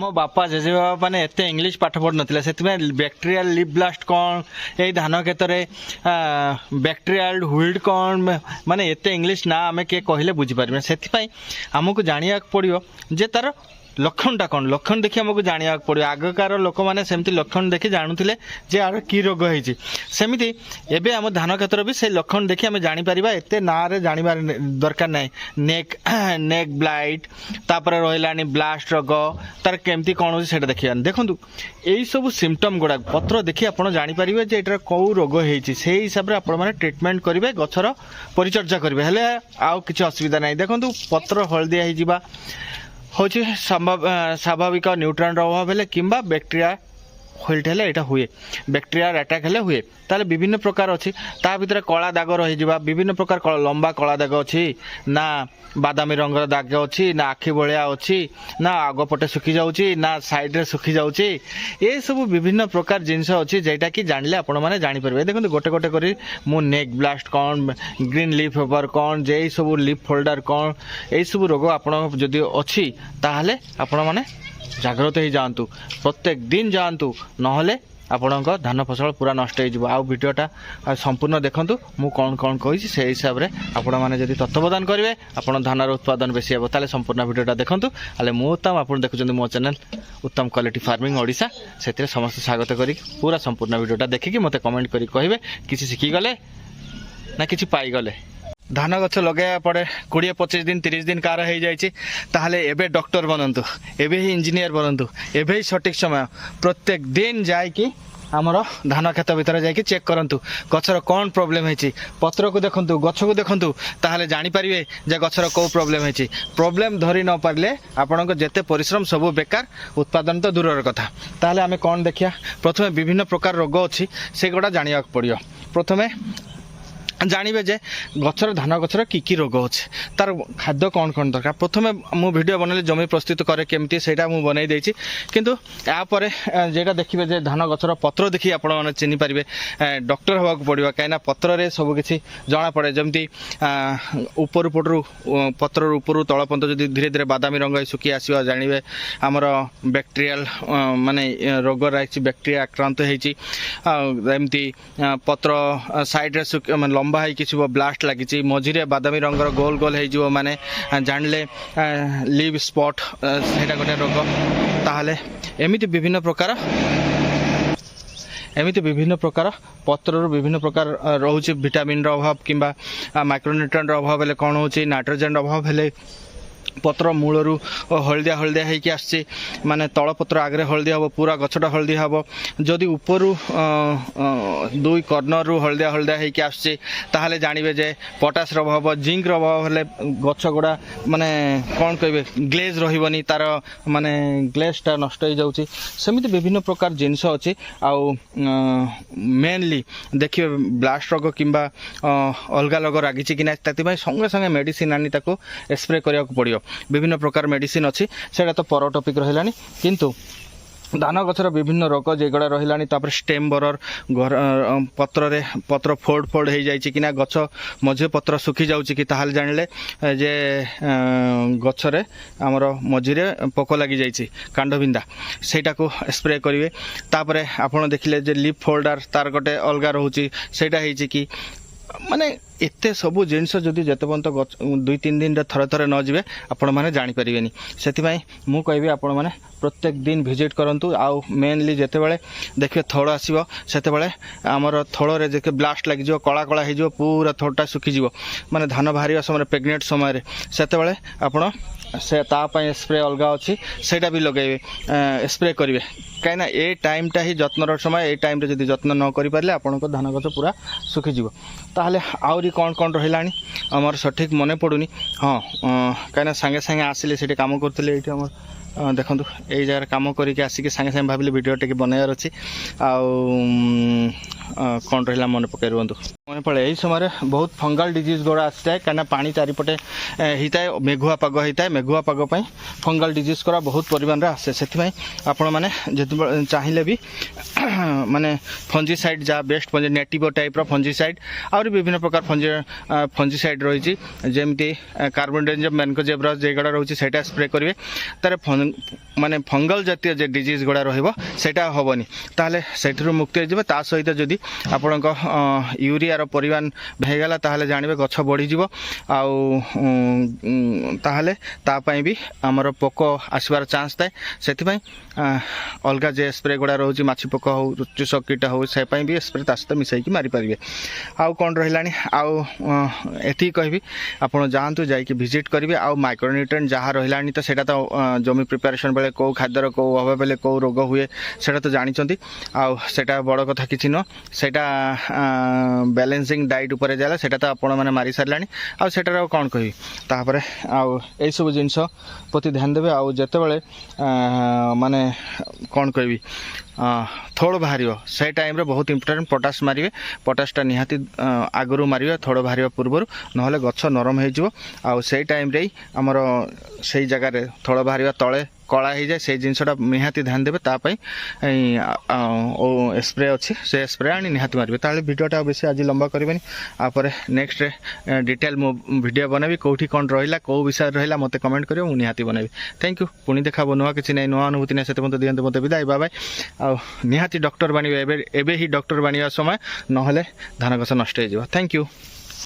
मो बापा जेजे बाबा मैंने एत इंग्लीश पाठ पढ़ ना से बैक्टेरियल लिप ब्लास्ट कौन ये धान क्षेत्र में बैक्टेरियल हुइल्ड कौन माने एत इंग्लीश ना आम किए कहले बुझीपारे से आमको जाना पड़ो जे तार लक्षणटा कौन लक्षण देखी आमको जाना पड़ो आगकार लोक मैंने सेमती लक्षण देखी जानूले जे आर की रोग होती सेमती एवं आम धान क्षेत्र भी से लक्षण देखी आम जापर एत ना जानवर दरकार ना नेक नेक ब्लाइट तापर रहा ब्लास्ट रोग तार केमती कौन हो देखा देखूँ यही सब सिम्पटम गुड़ा पत्र देखी आप जापर जे एटार कौ रोग होती से हिसाब से आपने ट्रिटमेंट करेंगे गछर परिचर्या करेंगे हेले आउ किसी असुविधा ना देखूँ पत्र हलदिया हो हूँ स्वाभाविक न्यूट्रिएंट अभाव हेले किंबा बैक्टेरिया होल्ट हेले एटा हुए बैक्टेरिया अटैक हेले हुए ताले विभिन्न प्रकार अच्छी ता भीतर कला दाग रही विभिन्न प्रकार लंबा कला दाग अच्छी ना बादामी रंगर दाग अच्छी ना आखि भलिया अच्छी ना आग पटे सुखी जाऊँगी ना साइड रे सुखी जाऊँगी ये सब विभिन्न प्रकार जिनस अच्छी जेटा कि जानले आपण मैंने जापर देखो गोटे गोटे करी मु नेक ब्लास्ट कौन ग्रीन लीफ फेवर कौन जे सब लीफ फोल्डर कौन यही सब रोग आपण जदि अच्छी ताहले आपण मैंने जाग्रत हो जातु प्रत्येक दिन जातु नहले आपण धान फसल पूरा नष्ट हो भिडटा संपूर्ण देखूँ मु कौन कौन कही से हिसाब से आपण मैंने तत्वावधान करेंगे आप धान उत्पादन बेसी हे ताले संपूर्ण भिडटा देखूँ हेल्ले मु उत्तम आप देखुं मो चैनल उत्तम क्वालिटी फार्मिंग ओडिशा से समस्त स्वागत करी पूरा संपूर्ण भिडटा देखिकी मत कमेंट करी कहे किसी शिखीगले ना कि पाईगले धान गछ लगे पड़े 20-25 दिन 30 दिन कार हो जाए एबे डॉक्टर बनतु एबे ही इंजीनियर बनतु एबे ही सठिक समय प्रत्येक दिन जाकि आमर धान खेत भितर जाकि चेक करंतु गछर कौन प्रॉब्लम है पत्र को देखंतु गछ को देखंतु ताहले जानि परिबे जे गछर को प्रॉब्लम है प्रॉब्लम धरी न पारले आपनको जेते परिश्रम सब बेकार उत्पादन तो दूरर कथा ताहले आमे कौन देखिया प्रथमे विभिन्न प्रकार रोग अछि से गोटा जानिया पड़ियो प्रथमे जानवे जे गछर धान गछर की रोग अच्छे तार खाद्य कौन कौन दरकार प्रथमे मु वीडियो बनले जमी प्रस्तुत करे केमती सेटा मु बनई देछि किंतु यापर जेटा देखिए जे धान गछर पत्र देखी आपण माने चिनि पारिबे डॉक्टर होगा पड़ो कहीं पत्र रे सब किछि जना पड़े जमती ऊपर पटरू पत्र ऊपर तल पर्यंत जदि धीरे धीरे बादामी रंग सुखी आसो जानवे आमर बैक्टेरियल माने रोग रही बैक्टेरिया आक्रांत होती पत्र साइड रे लंबा हो ब्लास्ट लगी मझीरे बादामी रंगर गोल गोल हो माने जानले लिव स्पॉट सेटा गोटे रोग ताहले एमिति विभिन्न प्रकार पत्र विभिन्न प्रकार रोचे विटामिन अभाव किंबा माइक्रोन्यूट्रिएंट अभाव हेले कौन होची नाइट्रोजन अभाव हेले पत्र मूलरू हलदिया हलदिया होइकि आसछि माने तल पत्र आगे हलदिया हम पूरा गछटा हलदिया हम जदि उपरू दुई कर्नर रु हलदिया हलदिया होइकि आसछि ताहले जानबे जे पोटास रो अभाव जिंक रो अभाव हेले गछ गुड़ा माने कौन कहबे ग्लेज रहिबनी तार माने ग्लेजटा नष्ट हो जाउछि सेमिति विभिन्न प्रकार जिनस अछि आउ मेनली देखिए ब्लास्ट रोग किंबा अलगा रोग रागिछि कि ना ताति संगे संगे मेडिसिन आनी ताको स्प्रे करिया पड़ियो विभिन्न प्रकार मेडिसिन अच्छी से तो पर टॉपिक रहा किंतु धान गछर विभिन्न रोग जेगुड़ा रहा स्टेम बरर घर पत्र फोड़ फोड़ हो जाए कि गछ मझे पत्र सुखी जाऊँगी कि ताहले जानले जे गछरे आमर मझीरे पोक लगी जाइए कांडबिंदा सेटा को स्प्रे करेंगे तापरे आपण देखिले जे लिप फोल्डर तार गोटे अलगा रोचे सेटा होइछि कि माने एते सबू जिनस जदि जेते पर्यंत 2-3 दिन थरे थरे न जिवे आपण माने जानि परिबेनी सेति मु कहबी आपण माने प्रत्येक दिन विजिट करंतु आउ मेनली जेते बेले देखिए थोड़ आसीबो सेते बेले हमर थोड़ रे जेके ब्लास्ट लागि जो कला कला हे जो पूरा थोड़टा सुखी जीवो माने धान बाहरिया समय प्रेग्नेंट समय रे सेते बेले आपण से तापाई स्प्रे अलग अच्छी सेटा भी लगे स्प्रे करेंगे कहीं ए टाइमटा ही जत्नर समय ए टाइम जब जत्न न कर पारे आपण धान गछ पूरा सुखीजी ताहले आहरी कौन कौन रहा आमर सठिक मन पड़ूनी हाँ कहीं सांगे सांगे आसिले से कम करते ये देखो यही जगह कम करके आसिक सांगे सांगे भाविले वीडियो टे बनइबार अच्छी कौन रहा मन पकड़ रुहतु मन पड़े यही समय बहुत फंगल डिजीज गुड़ा आसी जाए कहीं पानी चारिपटे होता है मेघुआ पाग होता है मेघुआ पाग फंगल डिजीज गुड़ा बहुत परिमाण आसे से आपण मैंने जो चाहिए भी माने फंजीसाइड जहाँ बेस्ट नेटिव टाइप फंजीसाइड आउरी विभिन्न प्रकार फंजीसाइड रही जमी कार्बोडेंजम मैनकोजेब्रस जेगुड़ा रोचे से स्प्रे करेंगे तार माने फंगल जातीय जो डिजीज गुड़ा रहा हेनी ताहले से मुक्ति हो सहित जदि आपण यूरियार परिमाण होगला ताहले जानवे गछ बढ़ीज आने तापाई भी आमर पोक आसबार चान्स थाए से अलग जे स्प्रे गुड़ा रोचे माछी पोक हो चूषक कीट हो से भी स्प्रे ता सहित मिसाइकी मारी पारे आउ कौन रहा आती कहबी आपड़ जातु जा विजिट करेंगे आउ माइक्रोन्यूट्रिएंट जहाँ रहा तो सेटा तो जमी प्रिपेरेसन बेले कौ खाद्यर कौ अभाव बेले कौ रोग हुए सेटा तो जानते आटा बड़ कथा कि नुह सेटा बैलेंसिंग डाइट उपर जाला सेटा तो आपण मैंने मारी सारे आटार कौन कहि तापर आउ यही सब जिनस प्रति ध्यान देवे आउ जिते बड़े माने कौन कहबी थोड़ बाहर से टाइम रे बहुत इंपोर्टेंट पोटास मारे पोटासटा निहाती आगु मारे थोड़ बाहर पूर्वर ना गछ नरम हो टाइम रे आमर से जगार थोड़ बाहर तले कला हो जाए से जिनसटा निहाती ध्यान देवे तापाई स्प्रे अच्छी से स्प्रे आनी निहाती मारे ताले वीडियोटा बेसी आज लंबा करें आपर नेक्स्ट डिटेल मो वीडियो बनैबी कौटी कौन रहा कौ विषय रहा मत कमेंट करें मुझे निहाती बनैबी थैंक यू पुणी देखा नुआ किसी नहीं नुआ अनुभूति नहीं से दिखाते मत विदाय बाय बाय निहाती डॉक्टर बनिबे एबे ही डॉक्टर बनिया समय नहले धान गछ नष्ट हो थैंक यू।